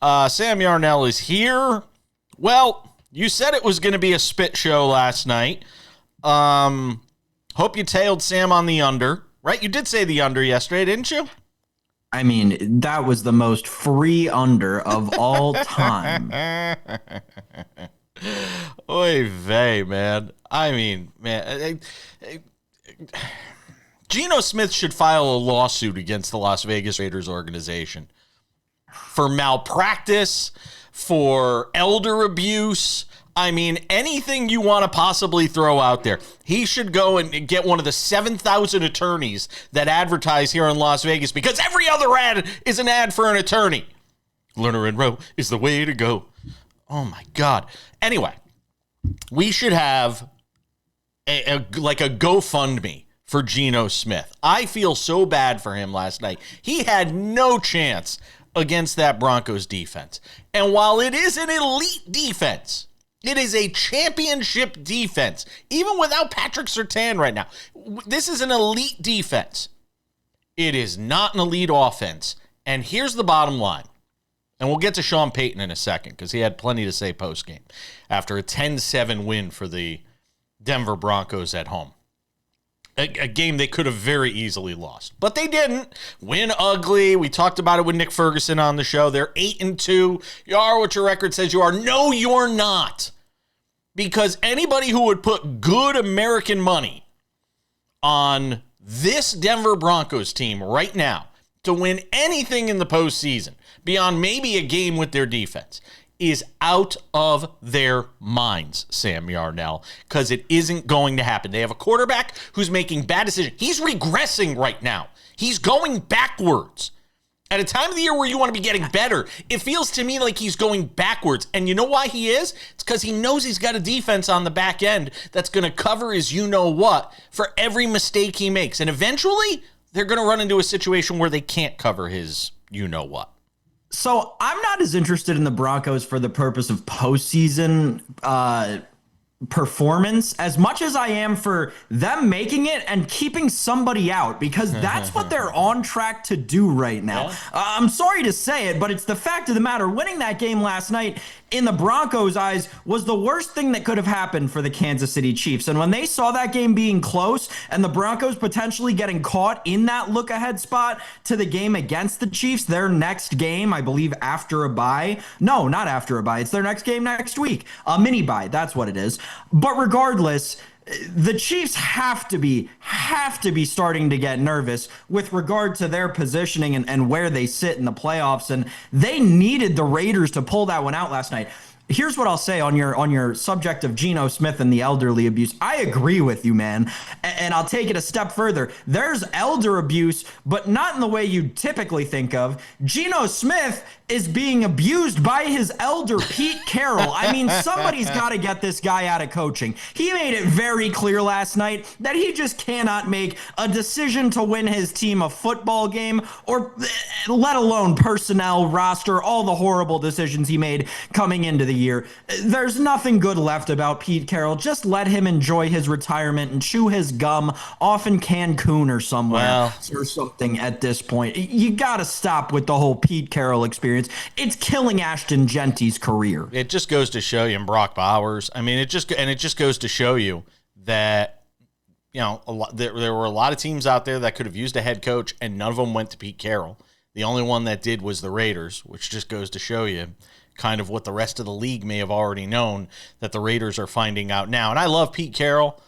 Sam Yarnell is here. Well, you said it was going to be a spit show last night. Hope you tailed Sam on the under, right? You did say the under yesterday, didn't you? I mean, that was the most free under of all time. Oy vey, man. I mean, man, Geno Smith should file a lawsuit against the Las Vegas Raiders organization for malpractice, for elder abuse. I mean, anything you want to possibly throw out there. He should go and get one of the 7,000 attorneys that advertise here in Las Vegas, because every other ad is an ad for an attorney. Lerner and Rowe is the way to go. Oh, my God. Anyway, we should have a GoFundMe for Geno Smith. I feel so bad for him last night. He had no chance against that Broncos defense. And while it is an elite defense, it is a championship defense, even without Patrick Surtain right now. This is an elite defense. It is not an elite offense. And here's the bottom line. And we'll get to Sean Payton in a second, because he had plenty to say post-game after a 10-7 win for the Denver Broncos at home. A game they could have very easily lost, but they didn't. Win ugly. We talked about it with Nick Ferguson on the show. They're 8-2. You are what your record says you are. No, you're not. Because anybody who would put good American money on this Denver Broncos team right now to win anything in the postseason, beyond maybe a game with their defense, is out of their minds, Sam Yarnell, because it isn't going to happen. They have a quarterback who's making bad decisions. He's regressing right now. He's going backwards. At a time of the year where you want to be getting better, it feels to me like he's going backwards. And you know why he is? It's because he knows he's got a defense on the back end that's going to cover his you-know-what for every mistake he makes. And eventually, they're going to run into a situation where they can't cover his you-know-what. So I'm not as interested in the Broncos for the purpose of postseason performance as much as I am for them making it and keeping somebody out, because that's what they're on track to do right now. Yeah. I'm sorry to say it, but it's the fact of the matter. Winning that game last night, in the Broncos' eyes, was the worst thing that could have happened for the Kansas City Chiefs. And when they saw that game being close and the Broncos potentially getting caught in that look-ahead spot to the game against the Chiefs, their next game, I believe, after a bye. No, not after a bye. It's their next game next week. A mini bye. That's what it is. But regardless, the Chiefs have to be starting to get nervous with regard to their positioning and where they sit in the playoffs. And they needed the Raiders to pull that one out last night. Here's what I'll say on your subject of Geno Smith and the elderly abuse. I agree with you, man. And I'll take it a step further. There's elder abuse, but not in the way you typically think of. Geno Smith is being abused by his elder, Pete Carroll. I mean, somebody's got to get this guy out of coaching. He made it very clear last night that he just cannot make a decision to win his team a football game, or let alone personnel, roster, all the horrible decisions he made coming into the year. There's nothing good left about Pete Carroll. Just let him enjoy his retirement and chew his gum off in Cancun or somewhere or something at this point. You got to stop with the whole Pete Carroll experience. It's killing Ashton Genty's career. It just goes to show you, and Brock Bowers. I mean, it just goes to show you that, you know, there were a lot of teams out there that could have used a head coach, and none of them went to Pete Carroll. The only one that did was the Raiders, which just goes to show you kind of what the rest of the league may have already known, that the Raiders are finding out now. And I love Pete Carroll.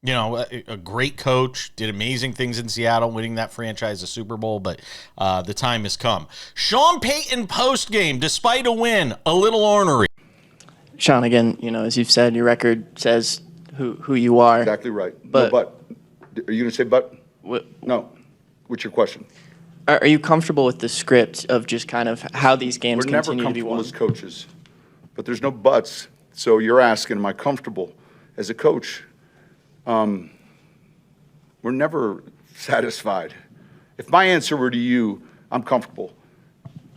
You know, a great coach, did amazing things in Seattle, winning that franchise a Super Bowl, but the time has come. Sean Payton post-game, despite a win, a little ornery. Sean, again, you know, as you've said, your record says who you are. Exactly right. But, no, but. Are you going to say but? What? No. What's your question? Are you comfortable with the script of just kind of how these games continue to be won? We're never comfortable as coaches, but there's no buts. So you're asking, am I comfortable as a coach? We're never satisfied. If my answer were to you, I'm comfortable,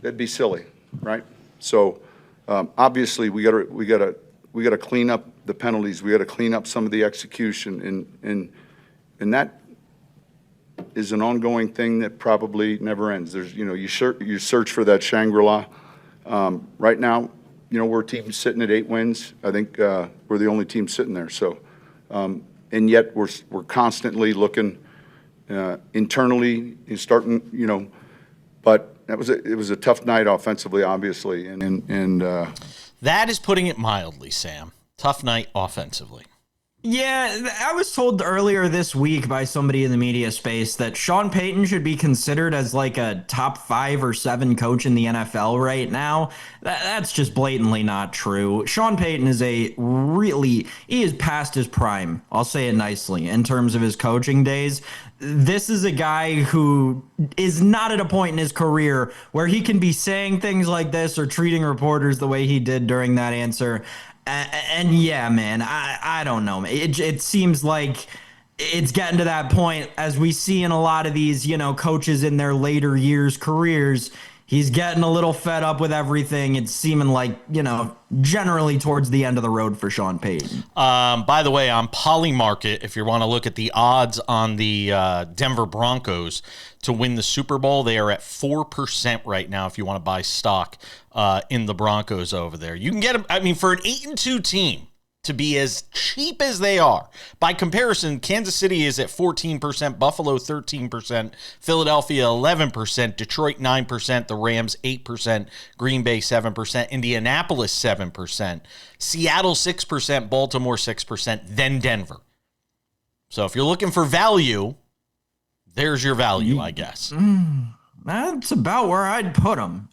that'd be silly, right? So obviously we gotta clean up the penalties. We gotta clean up some of the execution, and that is an ongoing thing that probably never ends. There's, you know, you search for that Shangri-La, Right now, we're a team sitting at 8 wins. I think we're the only team sitting there. So, and yet we're constantly looking internally and starting, but it was a tough night offensively, obviously, and that is putting it mildly, Sam. Tough night offensively. Yeah, I was told earlier this week by somebody in the media space that Sean Payton should be considered as like a top 5 or 7 coach in the NFL right now. That's just blatantly not true. Sean Payton he is past his prime. I'll say it nicely in terms of his coaching days. This is a guy who is not at a point in his career where he can be saying things like this or treating reporters the way he did during that answer. And yeah, man, I don't know. It seems like it's getting to that point, as we see in a lot of these, coaches in their later years careers. He's getting a little fed up with everything. It's seeming like, generally towards the end of the road for Sean Payton. By the way, on Polymarket, if you want to look at the odds on the Denver Broncos to win the Super Bowl, they are at 4% right now if you want to buy stock in the Broncos over there. You can get them, for an 8-2 team to be as cheap as they are. By comparison, Kansas City is at 14%, Buffalo 13%, Philadelphia 11%, Detroit 9%, the Rams 8%, Green Bay 7%, Indianapolis 7%, Seattle 6%, Baltimore 6%, then Denver. So if you're looking for value, there's your value, I guess. That's about where I'd put them.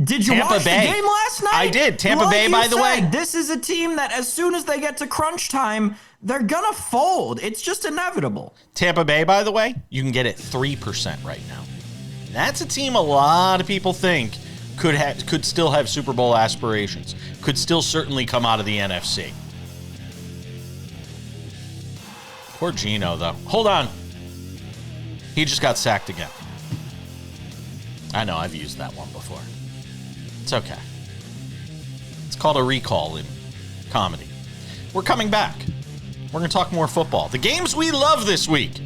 Did you watch the game last night? I did. Tampa Bay, by the way. This is a team that as soon as they get to crunch time, they're going to fold. It's just inevitable. Tampa Bay, by the way, you can get it 3% right now. That's a team a lot of people think could still have Super Bowl aspirations, could still certainly come out of the NFC. Poor Geno, though. Hold on. He just got sacked again. I know, I've used that one before. It's okay. It's called a recall in comedy. We're coming back. We're going to talk more football. The games we love this week.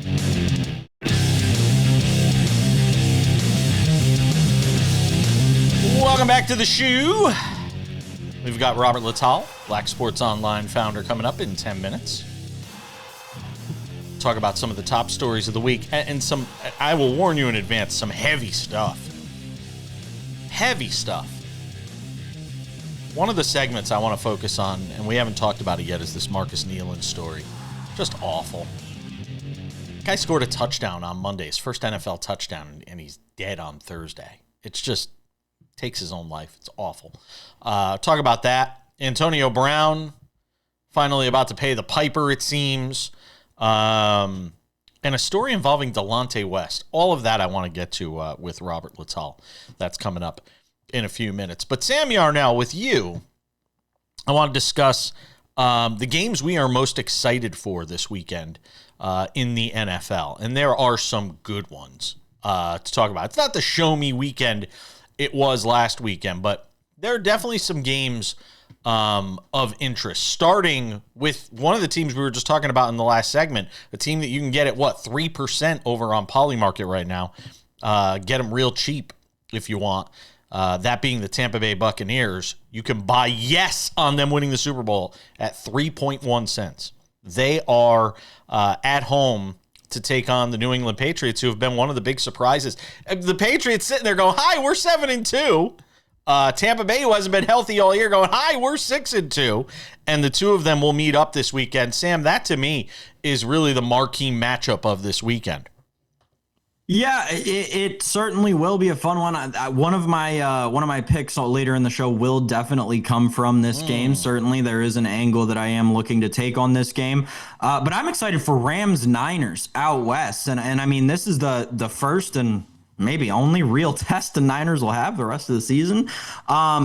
Welcome back to the shoe. We've got Robert Littal, Black Sports Online founder, coming up in 10 minutes. Talk about some of the top stories of the week and some, I will warn you in advance, some heavy stuff. Heavy stuff. One of the segments I want to focus on, and we haven't talked about it yet, is this Marshawn Kneeland story. Just awful. Guy scored a touchdown on Monday, his first NFL touchdown, and he's dead on Thursday. It's just takes his own life. It's awful. Talk about that. Antonio Brown finally about to pay the piper, it seems. And a story involving Delonte West. All of that I want to get to with Robert Littal. That's coming up in a few minutes. But Sam Yarnell, with you, I want to discuss the games we are most excited for this weekend in the NFL. And there are some good ones to talk about. It's not the show me weekend it was last weekend, but there are definitely some games of interest, starting with one of the teams we were just talking about in the last segment, a team that you can get at 3% over on Polymarket right now. Get them real cheap if you want. That being the Tampa Bay Buccaneers. You can buy yes on them winning the Super Bowl at 3.1 cents. They are at home to take on the New England Patriots, who have been one of the big surprises. The Patriots sitting there going, hi, we're 7-2. Tampa Bay, who hasn't been healthy all year, going, hi, we're 6-2. And the two of them will meet up this weekend. Sam, that to me is really the marquee matchup of this weekend. Yeah, it certainly will be a fun one. One of my picks later in the show will definitely come from this game. Certainly, there is an angle that I am looking to take on this game. But I'm excited for Rams-Niners out west. And I mean, this is the first and maybe only real test the Niners will have the rest of the season.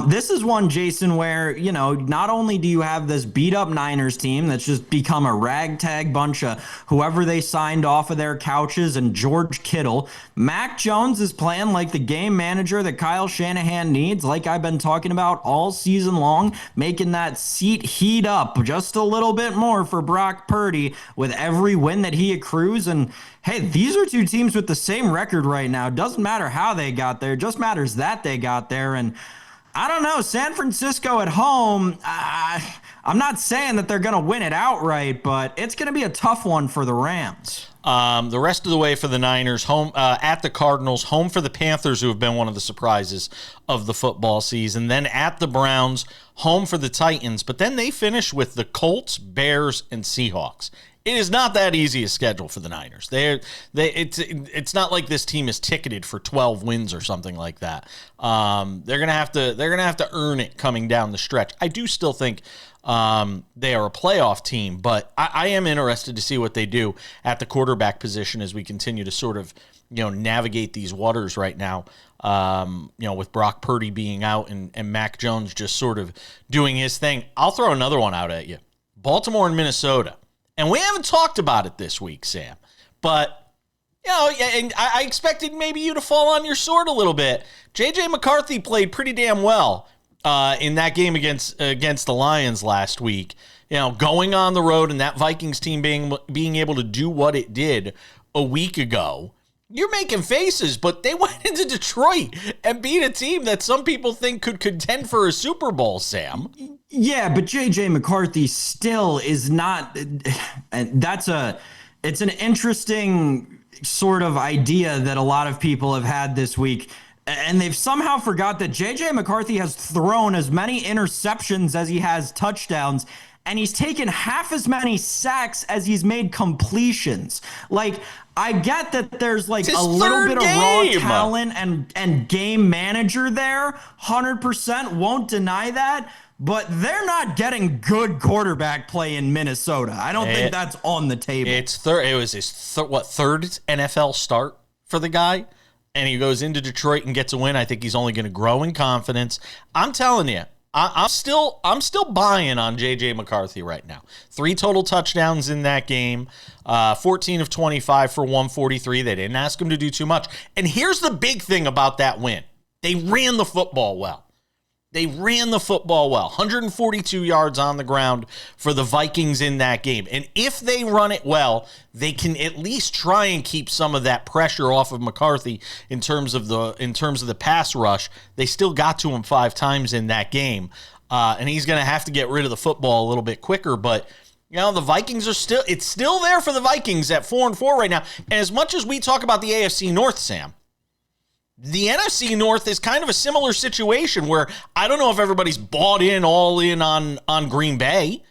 This is one, Jason, where, not only do you have this beat-up Niners team that's just become a ragtag bunch of whoever they signed off of their couches and George Kittle, Mac Jones is playing like the game manager that Kyle Shanahan needs, like I've been talking about all season long, making that seat heat up just a little bit more for Brock Purdy with every win that he accrues. And hey, these are two teams with the same record right now. Doesn't matter how they got there, just matters that they got there. And I don't know, San Francisco at home, I'm not saying that they're going to win it outright, but it's going to be a tough one for the Rams. The rest of the way for the Niners, home at the Cardinals, home for the Panthers, who have been one of the surprises of the football season, then at the Browns, home for the Titans, but then they finish with the Colts, Bears, and Seahawks. It is not that easy a schedule for the Niners. It's not like this team is ticketed for 12 wins or something like that. They're gonna have to earn it coming down the stretch. I do still think they are a playoff team, but I am interested to see what they do at the quarterback position as we continue to sort of navigate these waters right now. With Brock Purdy being out and Mac Jones just sort of doing his thing. I'll throw another one out at you: Baltimore and Minnesota. And we haven't talked about it this week, Sam, but, and I expected maybe you to fall on your sword a little bit. J.J. McCarthy played pretty damn well in that game against the Lions last week. Going on the road and that Vikings team being able to do what it did a week ago. You're making faces, but they went into Detroit and beat a team that some people think could contend for a Super Bowl, Sam. Yeah, but J.J. McCarthy still is not, and it's an interesting sort of idea that a lot of people have had this week, and they've somehow forgot that J.J. McCarthy has thrown as many interceptions as he has touchdowns, and he's taken half as many sacks as he's made completions. Like, I get that there's like a little bit of raw talent and game manager there, 100%, won't deny that, but they're not getting good quarterback play in Minnesota. I don't think that's on the table. It was his third NFL start for the guy, and he goes into Detroit and gets a win. I think he's only going to grow in confidence. I'm telling you, I'm still buying on J.J. McCarthy right now. 3 total touchdowns in that game, 14 of 25 for 143. They didn't ask him to do too much. And here's the big thing about that win. They ran the football well. 142 yards on the ground for the Vikings in that game. And if they run it well, they can at least try and keep some of that pressure off of McCarthy in terms of the pass rush. They still got to him 5 times in that game. And he's going to have to get rid of the football a little bit quicker, but the Vikings it's still there for the Vikings at 4-4 right now. And as much as we talk about the AFC North, Sam, the NFC North is kind of a similar situation where I don't know if everybody's all in on Green Bay.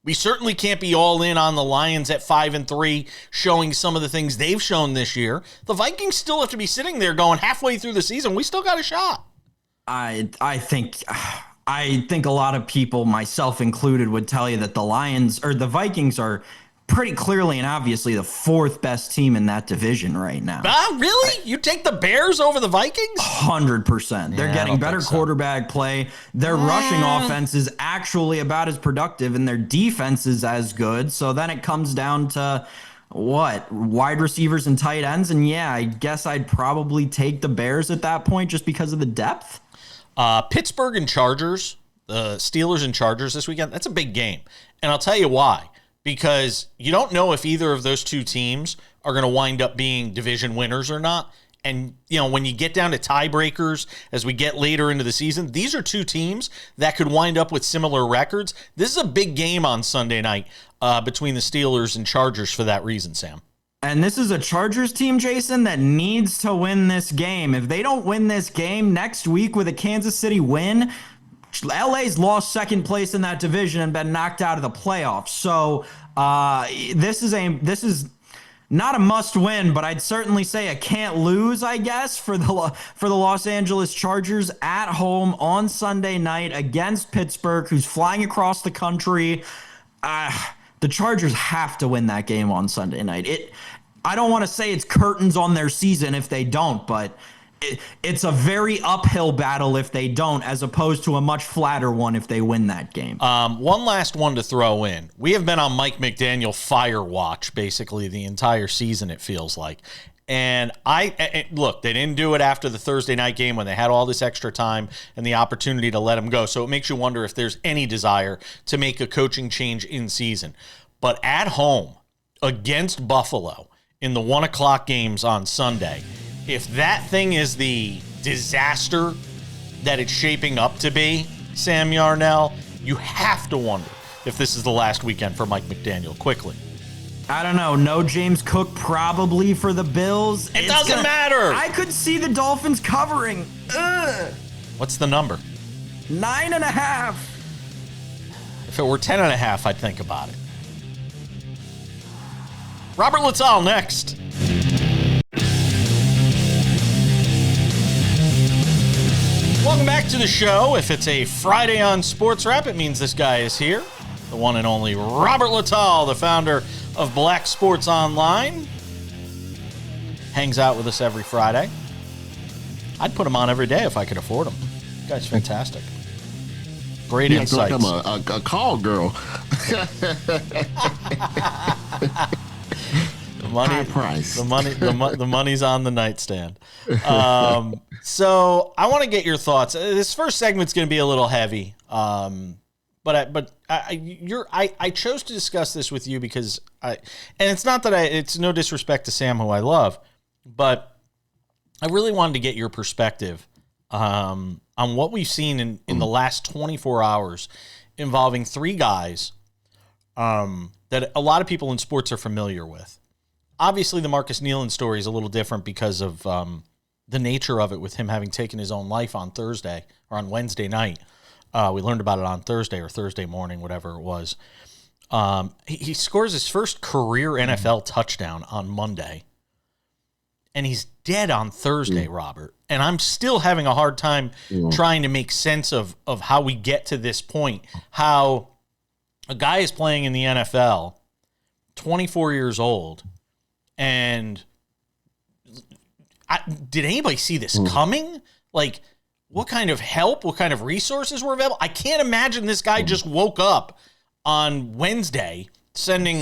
We certainly can't be all in on the Lions at 5-3, showing some of the things they've shown this year. The Vikings still have to be sitting there going halfway through the season. We still got a shot. I think a lot of people, myself included, would tell you that the Vikings are pretty clearly and obviously the 4th best team in that division right now. Really? You take the Bears over the Vikings? 100%. They're getting better quarterback play. Their rushing offense is actually about as productive, and their defense is as good. So then it comes down to wide receivers and tight ends. And yeah, I guess I'd probably take the Bears at that point just because of the depth. Pittsburgh and Chargers, the Steelers and Chargers this weekend, that's a big game. And I'll tell you why. Because you don't know if either of those two teams are going to wind up being division winners or not. And, when you get down to tiebreakers as we get later into the season, these are two teams that could wind up with similar records. This is a big game on Sunday night between the Steelers and Chargers for that reason, Sam. And this is a Chargers team, Jason, that needs to win this game. If they don't win this game next week with a Kansas City win, LA's lost second place in that division and been knocked out of the playoffs. So this is not a must win, but I'd certainly say a can't lose, I guess, for the Los Angeles Chargers at home on Sunday night against Pittsburgh, who's flying across the country. The Chargers have to win that game on Sunday night. I don't want to say it's curtains on their season if they don't, but it's a very uphill battle if they don't, as opposed to a much flatter one if they win that game. One last one to throw in. We have been on Mike McDaniel fire watch basically the entire season, it feels like. And look, they didn't do it after the Thursday night game when they had all this extra time and the opportunity to let him go. So it makes you wonder if there's any desire to make a coaching change in season. But at home against Buffalo, in the 1 o'clock games on Sunday, if that thing is the disaster that it's shaping up to be, Sam Yarnell, you have to wonder if this is the last weekend for Mike McDaniel quickly. I don't know. No James Cook probably for the Bills. It doesn't matter. I could see the Dolphins covering. Ugh. What's the number? 9.5. If it were 10.5, I'd think about it. Robert Littal next. Welcome back to the show. If it's a Friday on SportsWrap, it means this guy is here. The one and only Robert Littal, the founder of Black Sports Online. Hangs out with us every Friday. I'd put him on every day if I could afford him. The guy's fantastic. Great insights. I'm a call girl. High price. The money's on the nightstand. So I want to get your thoughts. This first segment's going to be a little heavy, but I chose to discuss this with you because and it's not that it's no disrespect to Sam, who I love, but I really wanted to get your perspective on what we've seen in the last 24 hours involving three guys that a lot of people in sports are familiar with. Obviously, the Marshawn Kneeland story is a little different because of the nature of it, with him having taken his own life on Thursday or on Wednesday night. We learned about it on Thursday or Thursday morning, whatever it was. He scores his first career NFL touchdown on Monday, and he's dead on Thursday, Robert. And I'm still having a hard time trying to make sense of how we get to this point, how a guy is playing in the NFL, 24 years old, and did anybody see this coming? Like, what kind of help, what kind of resources were available? I can't imagine this guy just woke up on Wednesday sending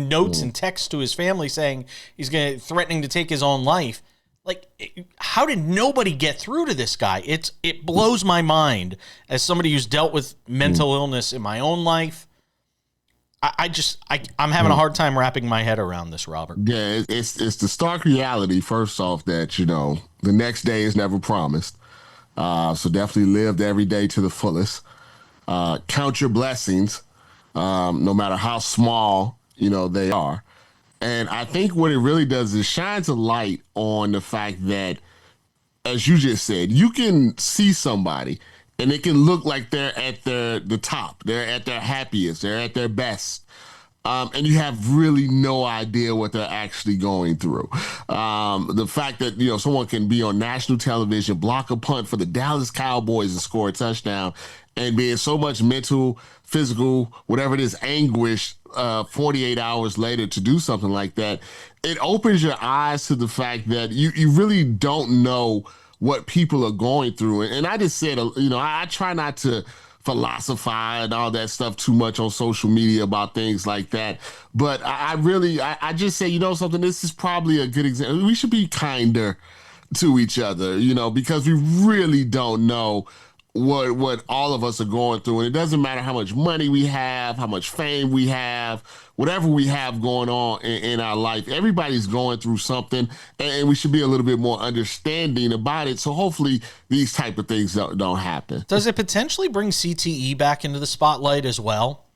notes and texts to his family saying he's threatening to take his own life. Like, how did nobody get through to this guy? It blows my mind as somebody who's dealt with mental illness in my own life. I'm having a hard time wrapping my head around this, Robert. Yeah, it's the stark reality, first off, that, the next day is never promised. So definitely live every day to the fullest. Count your blessings, no matter how small, they are. And I think what it really does is shines a light on the fact that, as you just said, you can see somebody and it can look like they're at the top. They're at their happiest. They're at their best. And you have really no idea what they're actually going through. The fact that, someone can be on national television, block a punt for the Dallas Cowboys and score a touchdown, and be in so much mental, physical, whatever it is, anguish 48 hours later to do something like that, it opens your eyes to the fact that you really don't know what people are going through. And I just said, I try not to philosophize and all that stuff too much on social media about things like that. But I just say, something, this is probably a good example. We should be kinder to each other, because we really don't know what all of us are going through. And it doesn't matter how much money we have, how much fame we have, whatever we have going on in our life. Everybody's going through something, and we should be a little bit more understanding about it. So hopefully these type of things don't happen. Does it potentially bring CTE back into the spotlight as well?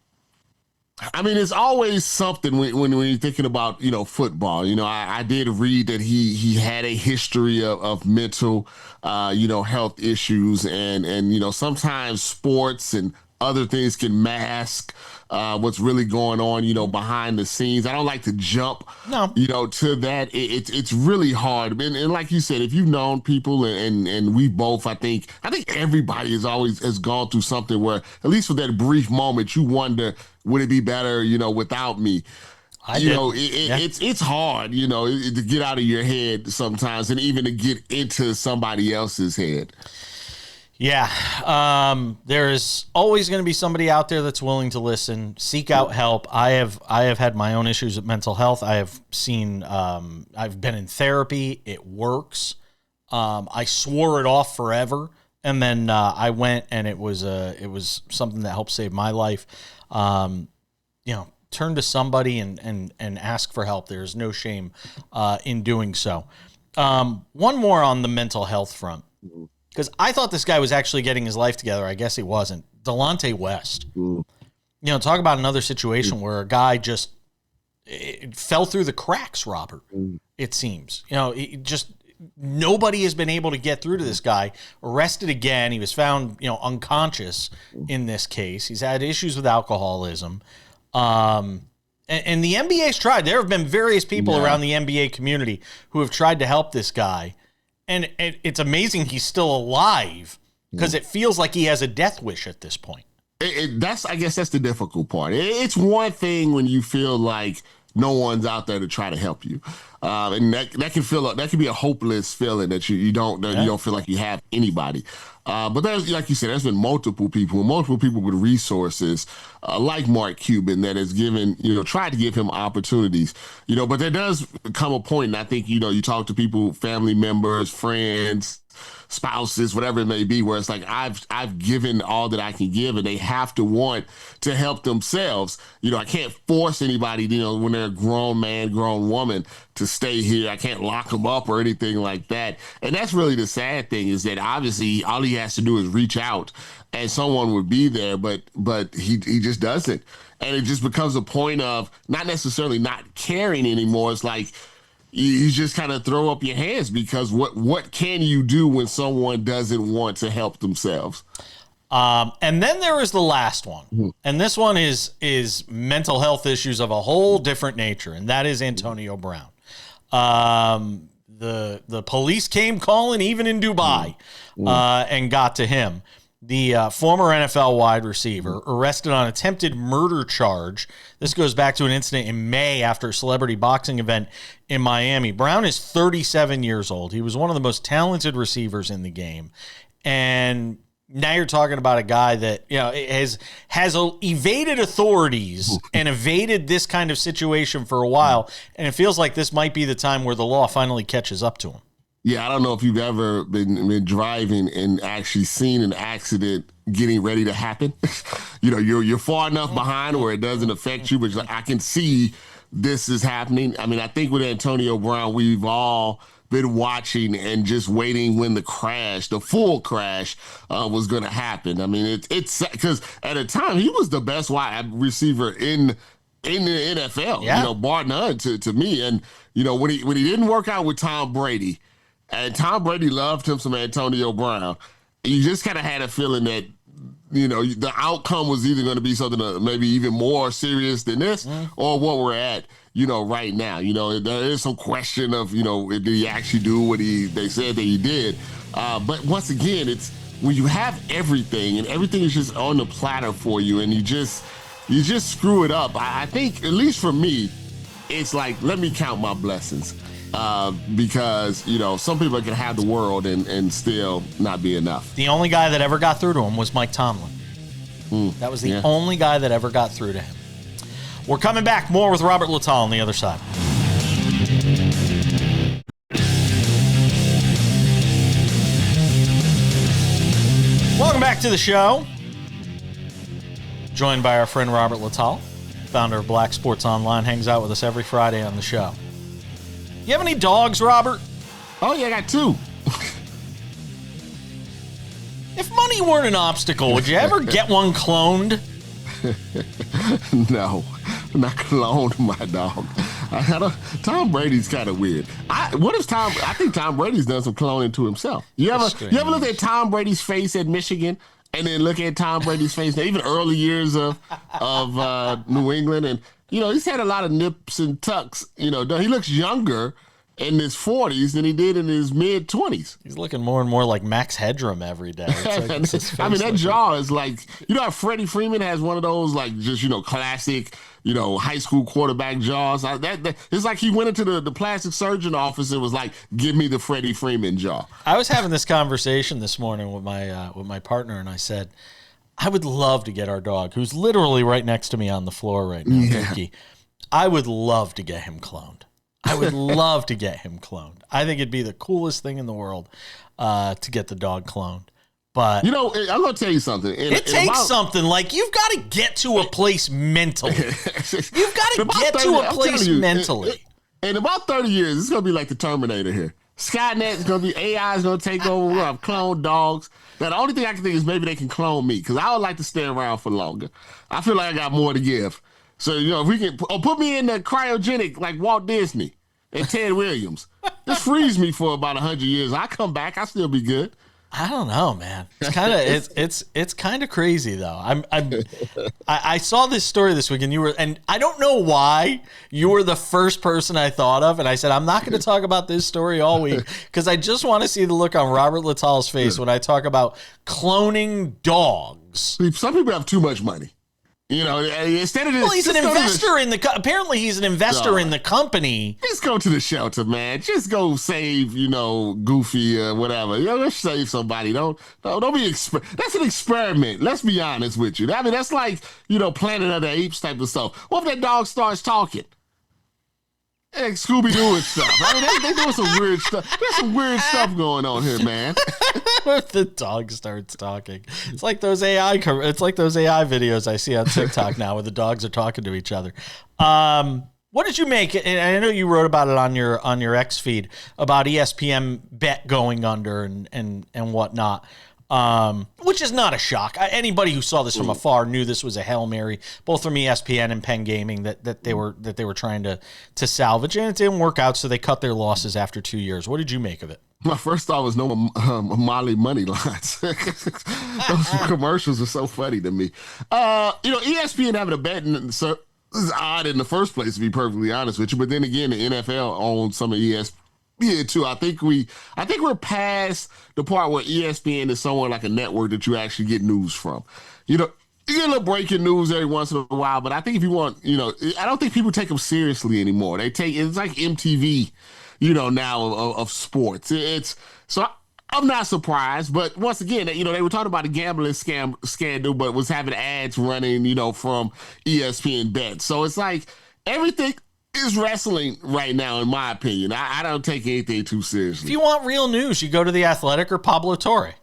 I mean, it's always something when you're thinking about, football. I did read that he had a history of mental, health issues, and sometimes sports and other things can mask what's really going on, behind the scenes. I don't like to jump, to that. It's really hard. And like you said, if you've known people and we both, I think everybody has gone through something where, at least for that brief moment, you wonder, would it be better, without me? It's hard, to get out of your head sometimes, and even to get into somebody else's head. Yeah, there is always going to be somebody out there that's willing to listen. Seek out help. I have had my own issues with mental health. I have seen. I've been in therapy. It works. I swore it off forever, and then I went, and it was something that helped save my life. turn to somebody and ask for help. There's no shame in doing so. One more on the mental health front, because I thought this guy was actually getting his life together. I guess he wasn't. Delonte West. Talk about another situation where a guy just it fell through the cracks, Robert, it seems. Nobody has been able to get through to this guy. Arrested again. He was found, unconscious in this case. He's had issues with alcoholism. And the NBA's tried. There have been various people around the NBA community who have tried to help this guy. And it's amazing he's still alive because it feels like he has a death wish at this point. I guess that's the difficult part. It's one thing when you feel like no one's out there to try to help you, and that can be a hopeless feeling that you don't feel like you have anybody. But there's, like you said, there's been multiple people with resources, like Mark Cuban, that has tried to give him opportunities. But there does come a point, and I think you talk to people, family members, friends, spouses, whatever it may be, where it's like I've given all that I can give, and they have to want to help themselves. I can't force anybody, when they're a grown man, grown woman, to stay here. I can't lock them up or anything like that. And that's really the sad thing, is that obviously all he has to do is reach out and someone would be there, but he just doesn't. And it just becomes a point of not necessarily not caring anymore. It's like you just kind of throw up your hands, because what can you do when someone doesn't want to help themselves? And then there is the last one. And this one is mental health issues of a whole different nature, and that is Antonio Brown. The police came calling even in Dubai and got to him. The former NFL wide receiver arrested on attempted murder charge. This goes back to an incident in May after a celebrity boxing event in Miami. Brown is 37 years old. He was one of the most talented receivers in the game. And now you're talking about a guy that has evaded authorities and evaded this kind of situation for a while. And it feels like this might be the time where the law finally catches up to him. Yeah, I don't know if you've ever been driving and actually seen an accident getting ready to happen. You're far enough behind where it doesn't affect you, but I can see this is happening. I mean, I think with Antonio Brown, we've all been watching and just waiting when the full crash was going to happen. I mean, it's because at a time he was the best wide receiver in the NFL, bar none to me. And, when he didn't work out with Tom Brady, and Tom Brady loved him some Antonio Brown, you just kind of had a feeling that, the outcome was either going to be something maybe even more serious than this or what we're at, right now. There is some question of, did he actually do what they said that he did? But once again, it's when you have everything and everything is just on the platter for you and you just screw it up. I think, at least for me, it's like, let me count my blessings. Because, some people can have the world and still not be enough. The only guy that ever got through to him was Mike Tomlin. That was the only guy that ever got through to him. We're coming back. More with Robert Littal on the other side. Welcome back to the show. Joined by our friend Robert Littal, founder of Black Sports Online, hangs out with us every Friday on the show. You have any dogs, Robert? Oh, yeah, I got 2. If money weren't an obstacle, would you ever get one cloned? No, I'm not cloned my dog. Tom Brady's kind of weird. I think Tom Brady's done some cloning to himself. You ever look at Tom Brady's face at Michigan and then look at Tom Brady's face, even early years of New England, and he's had a lot of nips and tucks. He looks younger in his 40s than he did in his mid-20s. He's looking more and more like Max Headroom every day. That jaw is like, how Freddie Freeman has one of those, like, just, classic, high school quarterback jaws. It's like he went into the plastic surgeon office and was like, give me the Freddie Freeman jaw. I was having this conversation this morning with my partner, and I said, I would love to get our dog, who's literally right next to me on the floor right now, Mickey. I would love to get him cloned. I would love to get him cloned. I think it'd be the coolest thing in the world to get the dog cloned. But I'm gonna tell you something. It takes something. Like, you've got to get to a place mentally. You've got to get to a place mentally. In about 30 years, it's gonna be like the Terminator here. Skynet is gonna be AI is gonna take over. We're gonna have clone dogs. Now, the only thing I can think is maybe they can clone me, because I would like to stay around for longer. I feel like I got more to give. So, if we can put me in the cryogenic like Walt Disney and Ted Williams. Just freeze me for about 100 years. I come back, I still be good. I don't know, man. It's kind of it's kind of crazy though. I saw this story this week, and I don't know why you were the first person I thought of, and I said I'm not going to talk about this story all week because I just want to see the look on Robert Little's face when I talk about cloning dogs. Some people have too much money. Instead of this, he's an investor in the. Apparently, he's an investor in the company. Just go to the shelter, man. Just go save, Goofy or whatever. Let's save somebody. Don't be. That's an experiment. Let's be honest with you. I mean, that's like Planet of the Apes type of stuff. What if that dog starts talking? Like Scooby-Doo and stuff. I mean, they doing some weird stuff. There's some weird stuff going on here, man. If the dog starts talking, it's like those AI videos I see on TikTok now, where the dogs are talking to each other. What did you make? And I know you wrote about it on your X feed about ESPN bet going under and whatnot. Which is not a shock. Anybody who saw this from afar knew this was a Hail Mary, both from ESPN and Penn Gaming, that they were trying to salvage, and it didn't work out, so they cut their losses after 2 years. What did you make of it? My first thought was no Molly money lines. Those commercials are so funny to me. ESPN having a bet is odd in the first place, to be perfectly honest with you. But then again, the NFL owns some of ESPN. Yeah, too. I think we're past the part where ESPN is somewhere like a network that you actually get news from. You get a little breaking news every once in a while, but I think if you want, I don't think people take them seriously anymore. It's like MTV, now of sports. I'm not surprised, but once again, they were talking about a gambling scandal, but was having ads running, from ESPN Bet. So it's like everything is wrestling right now, in my opinion. I don't take anything too seriously. If you want real news, you go to The Athletic or Pablo Torre.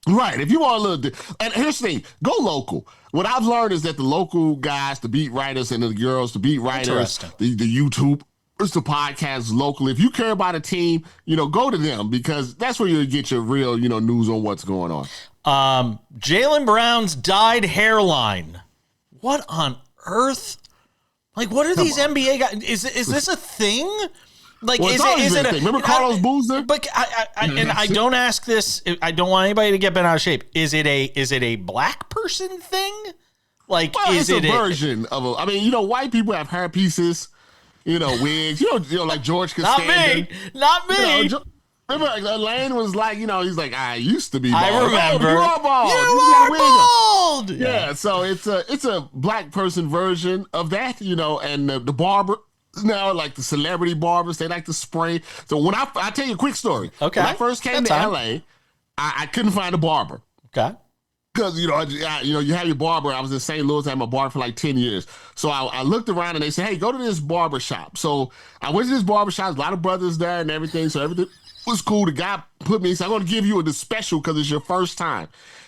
Right. If you want a little... And here's the thing. Go local. What I've learned is that the local guys, the beat writers and the girls, the beat writers, the YouTubers, the podcasts locally, if you care about a team, go to them, because that's where you'll get your real, news on what's going on. Jaylen Brown's dyed hairline. What on earth? Like, what are these NBA guys? Is this a thing? Like, well, is it a thing? Remember Carlos Boozer? But I don't ask this. I don't want anybody to get bent out of shape. Is it a black person thing? Like, it's a version of a? I mean, white people have hair pieces, wigs. Like George Costanza. Not me. Remember, Lane was like, he's like, I used to be bald. I remember. You are bald. You are bald. Yeah, so it's a black person version of that, and the barber now, like the celebrity barbers, they like to spray. So when I tell you a quick story. Okay. When I first came to LA, I couldn't find a barber. Okay. Because, you have your barber. I was in St. Louis. I had my barber for like 10 years. So I looked around and they said, hey, go to this barber shop. So I went to this barber shop. A lot of brothers there and everything. So everything was cool. The guy put me, he said, I'm going to give you a special because it's your first time.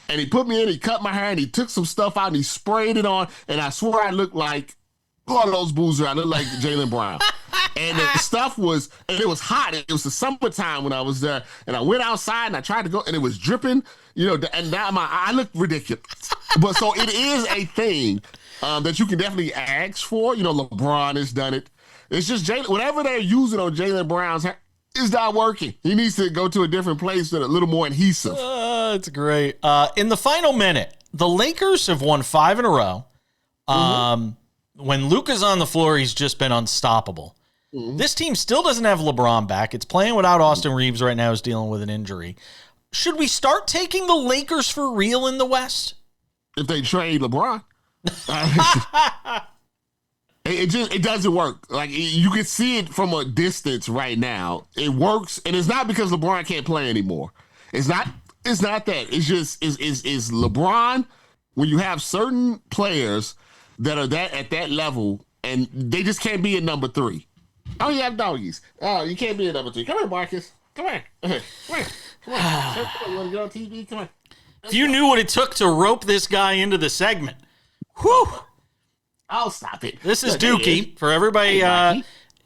And he put me in, he cut my hair, and he took some stuff out and he sprayed it on. And I swear I looked like Carlos Boozer. I looked like Jaylen Brown. And the stuff was, and it was hot. It was the summertime when I was there. And I went outside and I tried to go, and it was dripping, and now I looked ridiculous. But so it is a thing that you can definitely ask for. LeBron has done it. It's just whatever they're using on Jaylen Brown's hair is not working. He needs to go to a different place that's a little more adhesive. That's great. In the final minute, the Lakers have won 5 in a row. When Luka's on the floor, he's just been unstoppable. This team still doesn't have LeBron back. It's playing without Austin Reeves right now, who's dealing with an injury. Should we start taking the Lakers for real in the West? If they trade LeBron. It doesn't work. Like, you can see it from a distance right now. It works, and it's not because LeBron can't play anymore. It's not that. It's just is LeBron, when you have certain players that are at that level, and they just can't be a number 3. Oh, you have doggies. Oh, you can't be a number 3. Come here, Marcus. Come here. Come here. You want to get on TV? Come on. If you knew what it took to rope this guy into the segment. Whew. I'll stop it. This is Dookie. For everybody,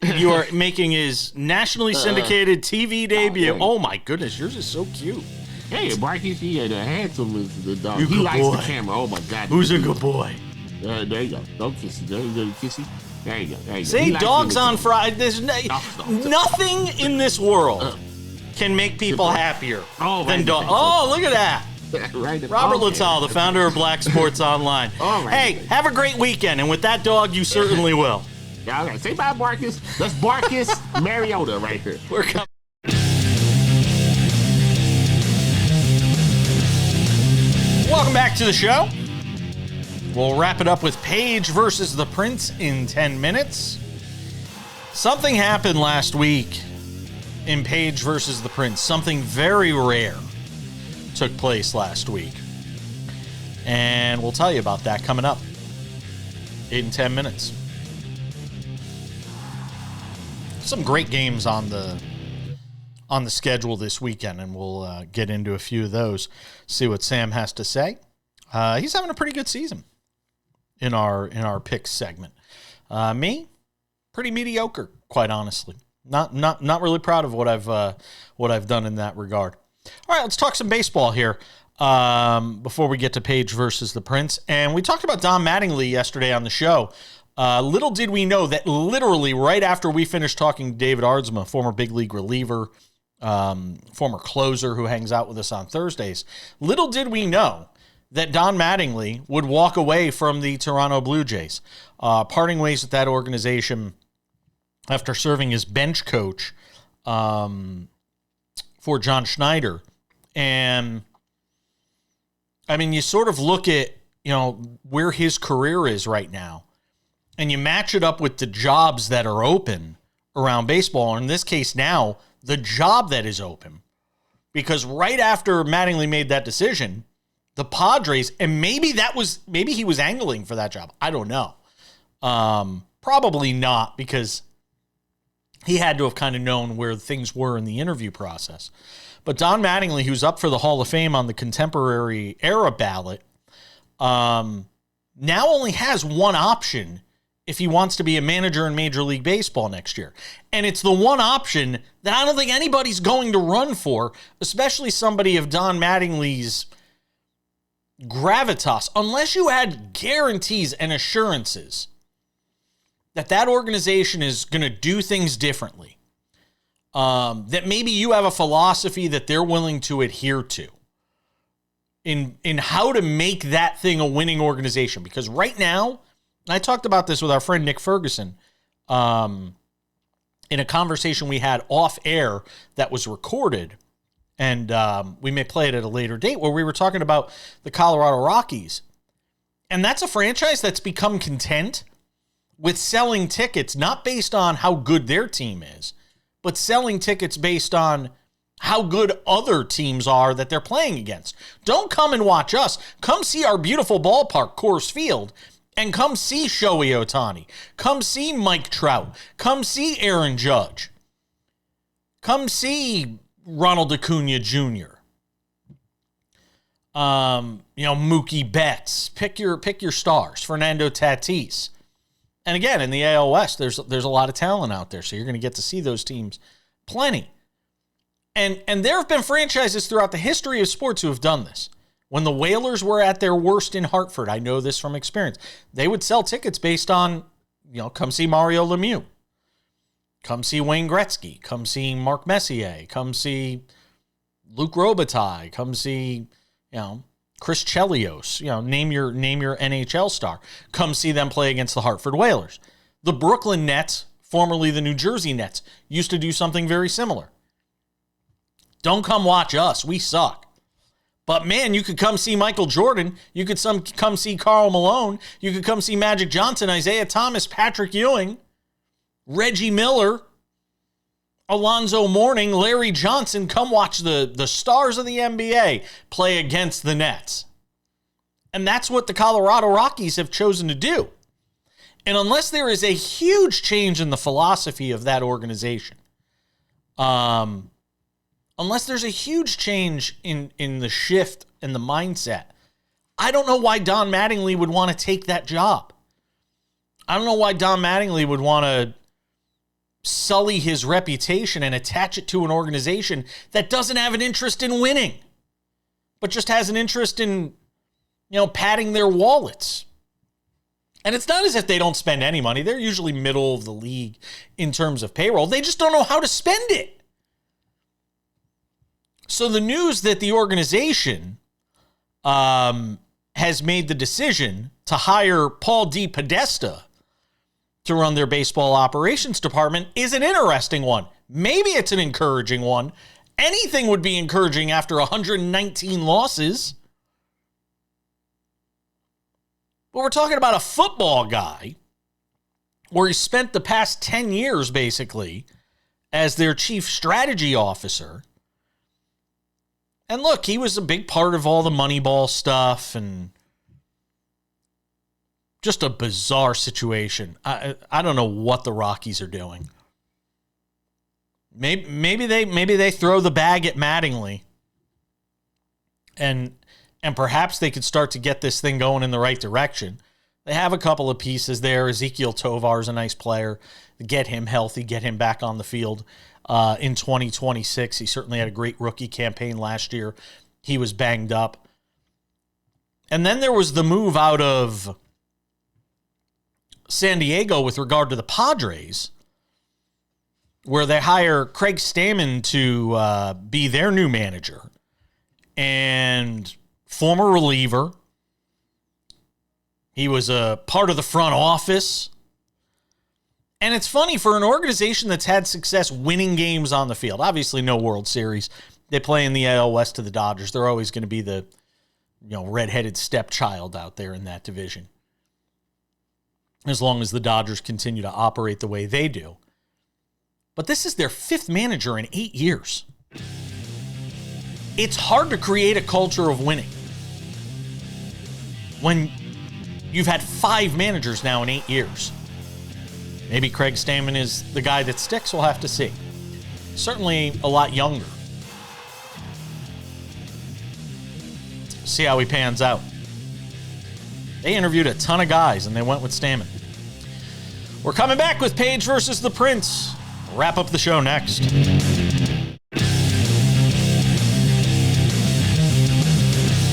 you are making his nationally syndicated TV debut. Oh, my goodness. Yours is so cute. Hey, Marcus, the handsome is the dog. You He good likes boy. the camera. Oh, my God. Who's a good boy? There you go. Don't kiss you. There you go. Kiss you. There you go. There you go. Say He likes dogs the on camera. Friday. There's nothing in this world can make people happier than dogs. Oh, look at that. Right. Robert Okay. Littal, the founder of Black Sports Online. All right. Hey, have a great weekend, and with that dog, you certainly will. Yeah, all right. Say bye, Marcus. That's Marcus Mariota right here. We're coming. Welcome back to the show. We'll wrap it up with Page versus the Prince in 10 minutes. Something happened last week in Page versus the Prince. Something very rare took place last week. And we'll tell you about that coming up in 10 minutes. Some great games on the schedule this weekend, and we'll get into a few of those, see what Sam has to say. He's having a pretty good season in our picks segment. Me, pretty mediocre, quite honestly. Not really proud of what I've done in that regard. All right, let's talk some baseball here before we get to Page versus the Prince. And we talked about Don Mattingly yesterday on the show. Little did we know that literally right after we finished talking to David Aardsma, former big league reliever, former closer who hangs out with us on Thursdays, little did we know that Don Mattingly would walk away from the Toronto Blue Jays, parting ways with that organization after serving as bench coach for John Schneider. And I mean, you sort of look at, where his career is right now, and you match it up with the jobs that are open around baseball. In this case now, the job that is open. Because right after Mattingly made that decision, the Padres, and maybe he was angling for that job. I don't know. Probably not, because he had to have kind of known where things were in the interview process. But Don Mattingly, who's up for the Hall of Fame on the contemporary era ballot, now only has one option if he wants to be a manager in Major League Baseball next year. And it's the one option that I don't think anybody's going to run for, especially somebody of Don Mattingly's gravitas, unless you had guarantees and assurances that organization is going to do things differently, that maybe you have a philosophy that they're willing to adhere to in how to make that thing a winning organization. Because right now, and I talked about this with our friend Nick Ferguson in a conversation we had off air that was recorded, and we may play it at a later date, where we were talking about the Colorado Rockies. And that's a franchise that's become content with selling tickets, not based on how good their team is, but selling tickets based on how good other teams are that they're playing against. Don't come and watch us. Come see our beautiful ballpark, Coors Field, and come see Shohei Ohtani. Come see Mike Trout. Come see Aaron Judge. Come see Ronald Acuna Jr. Mookie Betts. Pick your stars. Fernando Tatis. And again, in the AL West, there's a lot of talent out there, so you're going to get to see those teams plenty. And there have been franchises throughout the history of sports who have done this. When the Whalers were at their worst in Hartford, I know this from experience, they would sell tickets based on, come see Mario Lemieux. Come see Wayne Gretzky. Come see Mark Messier. Come see Luc Robitaille. Come see, Chris Chelios. Name your NHL star. Come see them play against the Hartford Whalers. The Brooklyn Nets, formerly the New Jersey Nets, used to do something very similar. Don't come watch us. We suck. But man, you could come see Michael Jordan. You could come see Karl Malone. You could come see Magic Johnson, Isaiah Thomas, Patrick Ewing, Reggie Miller, Alonzo Mourning, Larry Johnson. Come watch the stars of the NBA play against the Nets. And that's what the Colorado Rockies have chosen to do. And unless there is a huge change in the philosophy of that organization, unless there's a huge change in the shift and the mindset, I don't know why Don Mattingly would want to take that job. I don't know why Don Mattingly would want to sully his reputation and attach it to an organization that doesn't have an interest in winning, but just has an interest in, padding their wallets. And it's not as if they don't spend any money. They're usually middle of the league in terms of payroll. They just don't know how to spend it. So the news that the organization has made the decision to hire Paul D. Podesta to run their baseball operations department is an interesting one. Maybe it's an encouraging one. Anything would be encouraging after 119 losses. But we're talking about a football guy where he spent the past 10 years, basically, as their chief strategy officer. And look, he was a big part of all the Moneyball stuff and just a bizarre situation. I don't know what the Rockies are doing. Maybe they throw the bag at Mattingly. And perhaps they could start to get this thing going in the right direction. They have a couple of pieces there. Ezekiel Tovar is a nice player. Get him healthy, get him back on the field in 2026. He certainly had a great rookie campaign last year. He was banged up. And then there was the move out of San Diego with regard to the Padres, where they hire Craig Stammen to be their new manager. And former reliever. He was a part of the front office. And it's funny, for an organization that's had success winning games on the field, obviously no World Series. They play in the AL West to the Dodgers. They're always going to be the redheaded stepchild out there in that division, as long as the Dodgers continue to operate the way they do. But this is their 5th manager in 8 years. It's hard to create a culture of winning when you've had 5 managers now in 8 years. Maybe Craig Stammen is the guy that sticks. We'll have to see. Certainly a lot younger. See how he pans out. They interviewed a ton of guys, and they went with Stammen. We're coming back with Page versus the Prince. We'll wrap up the show next.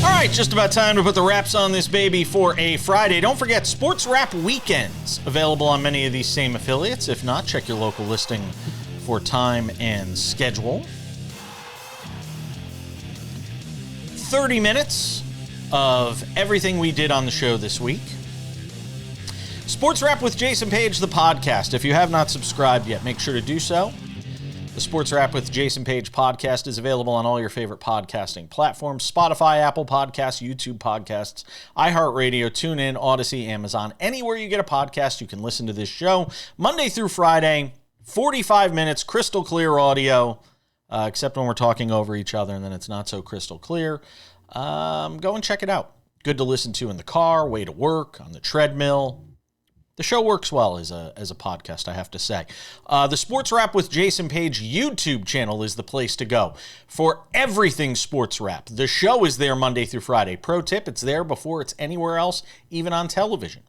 All right, just about time to put the wraps on this baby for a Friday. Don't forget, SportsWrap Weekends, available on many of these same affiliates. If not, check your local listing for time and schedule. 30 minutes of everything we did on the show this week. SportsWrap with Jason Page, the podcast. If you have not subscribed yet, make sure to do so. The SportsWrap with Jason Page podcast is available on all your favorite podcasting platforms: Spotify, Apple Podcasts, YouTube Podcasts, iHeartRadio, TuneIn, Odyssey, Amazon. Anywhere you get a podcast, you can listen to this show Monday through Friday, 45 minutes, crystal clear audio, except when we're talking over each other, and then it's not so crystal clear. Go and check it out. Good to listen to in the car, way to work, on the treadmill. The show works well as a podcast, I have to say. The Sports Wrap with Jason Page YouTube channel is the place to go for everything Sports Wrap. The show is there Monday through Friday. Pro tip, it's there before it's anywhere else, even on television.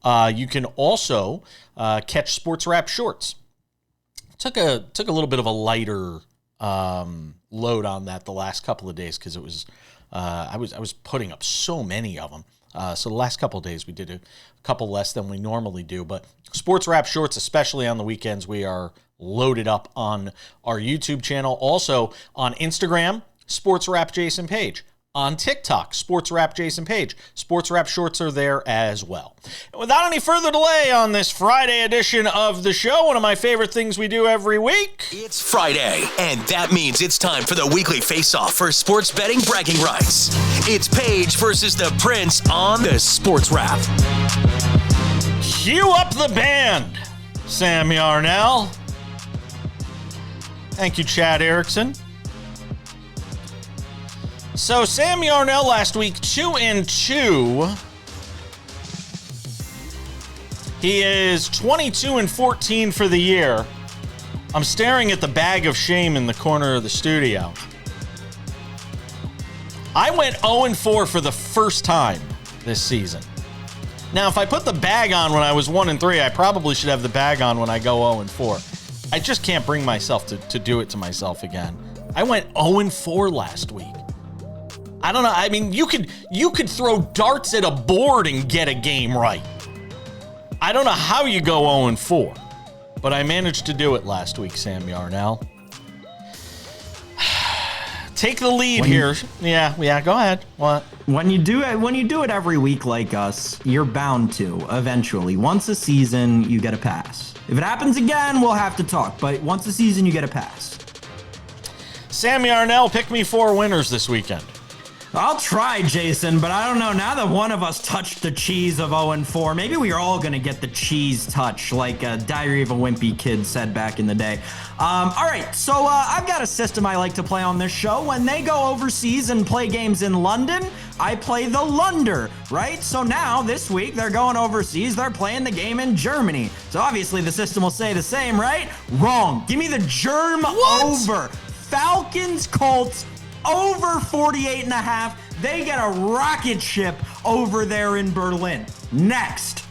You can also catch Sports Wrap Shorts. Took a little bit of a lighter load on that the last couple of days because it was I was putting up so many of them. So the last couple of days we did a couple less than we normally do. But Sports Wrap Shorts, especially on the weekends, we are loaded up on our YouTube channel. Also on Instagram, Sports Wrap Jason Page. On TikTok, Sports Wrap Jason Page. Sports Wrap Shorts are there as well. And without any further delay on this Friday edition of the show, one of my favorite things we do every week. It's Friday, and that means it's time for the weekly face-off for sports betting bragging rights. It's Page versus the Prince on the Sports Wrap. Cue up the band, Sam Yarnell. Thank you, Chad Erickson. So Sam Yarnell last week, 2-2. He is 22-14 for the year. I'm staring at the bag of shame in the corner of the studio. I went 0-4 for the first time this season. Now, if I put the bag on when I was 1-3, I probably should have the bag on when I go 0-4. I just can't bring myself to do it to myself again. I went 0-4 last week. I don't know. I mean, you could throw darts at a board and get a game right. I don't know how you go 0-4, but I managed to do it last week, Sam Yarnell. Take the lead here. Yeah, go ahead. What? When you do it every week like us, you're bound to eventually. Once a season, you get a pass. If it happens again, we'll have to talk, but once a season, you get a pass. Sam Yarnell, pick me 4 winners this weekend. I'll try, Jason, but I don't know. Now that one of us touched the cheese of 0-4, maybe we are all going to get the cheese touch, like Diary of a Wimpy Kid said back in the day. All right, so I've got a system I like to play on this show. When they go overseas and play games in London, I play the Lunder, right? So now, this week, they're going overseas. They're playing the game in Germany. So obviously, the system will say the same, right? Wrong. Give me the Germ over. Falcons, Colts, over 48.5. They get a rocket ship over there in Berlin. Next,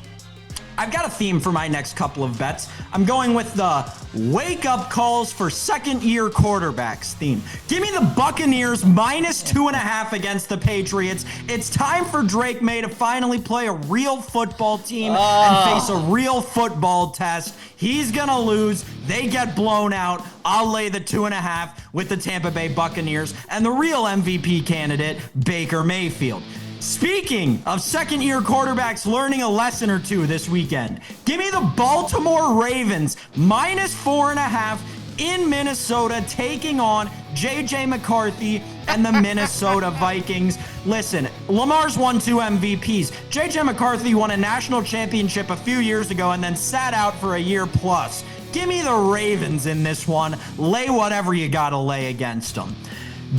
I've got a theme for my next couple of bets. I'm going with the wake-up calls for second-year quarterbacks theme. Give me the Buccaneers minus 2.5 against the Patriots. It's time for Drake May to finally play a real football team and face a real football test. He's going to lose. They get blown out. I'll lay the 2.5 with the Tampa Bay Buccaneers and the real MVP candidate, Baker Mayfield. Speaking of second-year quarterbacks learning a lesson or two this weekend, give me the Baltimore Ravens minus 4.5 in Minnesota, taking on J.J. McCarthy and the Minnesota Vikings. Listen, Lamar's won 2 MVPs. J.J. McCarthy won a national championship a few years ago and then sat out for a year plus. Give me the Ravens in this one. Lay whatever you gotta lay against them.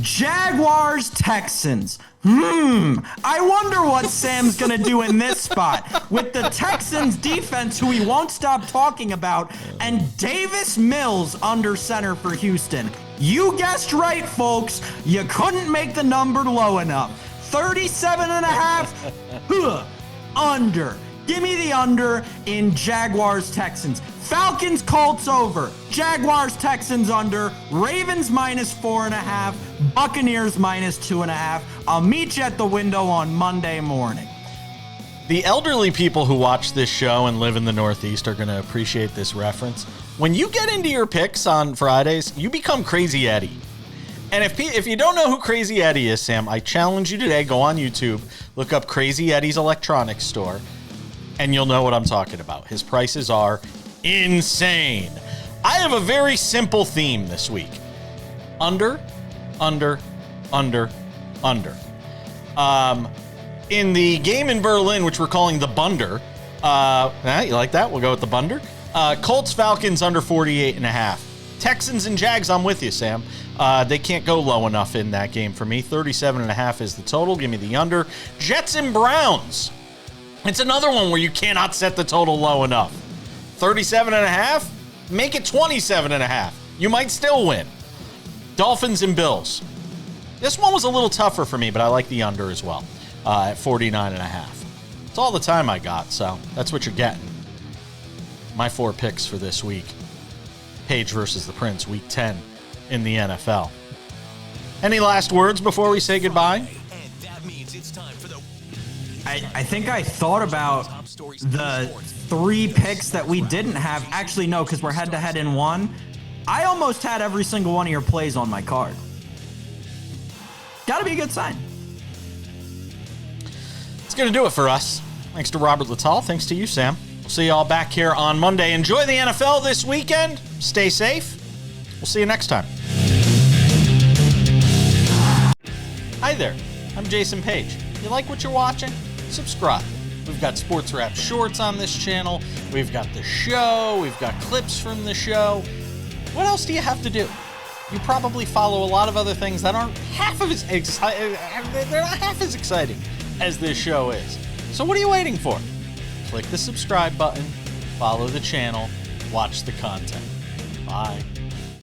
Jaguars, Texans. I wonder what Sam's gonna do in this spot with the Texans defense, who he won't stop talking about, and Davis Mills under center for Houston. You guessed right, folks. You couldn't make the number low enough. 37.5. Under. Give me the under in Jaguars, Texans. Falcons, Colts over. Jaguars, Texans under. Ravens minus 4.5. Buccaneers minus 2.5. I'll meet you at the window on Monday morning. The elderly people who watch this show and live in the Northeast are going to appreciate this reference. When you get into your picks on Fridays, you become Crazy Eddie. And if you don't know who Crazy Eddie is, Sam, I challenge you today, go on YouTube, look up Crazy Eddie's Electronics Store, and you'll know what I'm talking about. His prices are insane. I have a very simple theme this week. Under. In the game in Berlin, which we're calling the Bunder, you like that? We'll go with the Bunder. Colts, Falcons under 48.5. Texans and Jags, I'm with you, Sam. They can't go low enough in that game for me. 37.5 is the total. Give me the under. Jets and Browns. It's another one where you cannot set the total low enough. 37.5? Make it 27.5. You might still win. Dolphins and Bills. This one was a little tougher for me, but I like the under as well at 49.5. It's all the time I got, so that's what you're getting. My 4 picks for this week. Page versus the Prince, week 10 in the NFL. Any last words before we say goodbye? I think I thought about the 3 picks that we didn't have. Actually, no, because we're head-to-head in one. I almost had every single one of your plays on my card. Gotta be a good sign. It's going to do it for us. Thanks to Robert Littal. Thanks to you, Sam. We'll see you all back here on Monday. Enjoy the NFL this weekend. Stay safe. We'll see you next time. Hi there. I'm Jason Page. You like what you're watching? Subscribe. We've got SportsWrap shorts on this channel. We've got the show. We've got clips from the show. What else do you have to do? You probably follow a lot of other things that aren't half as exciting. They're not half as exciting as this show is. So what are you waiting for? Click the subscribe button, follow the channel, watch the content. Bye.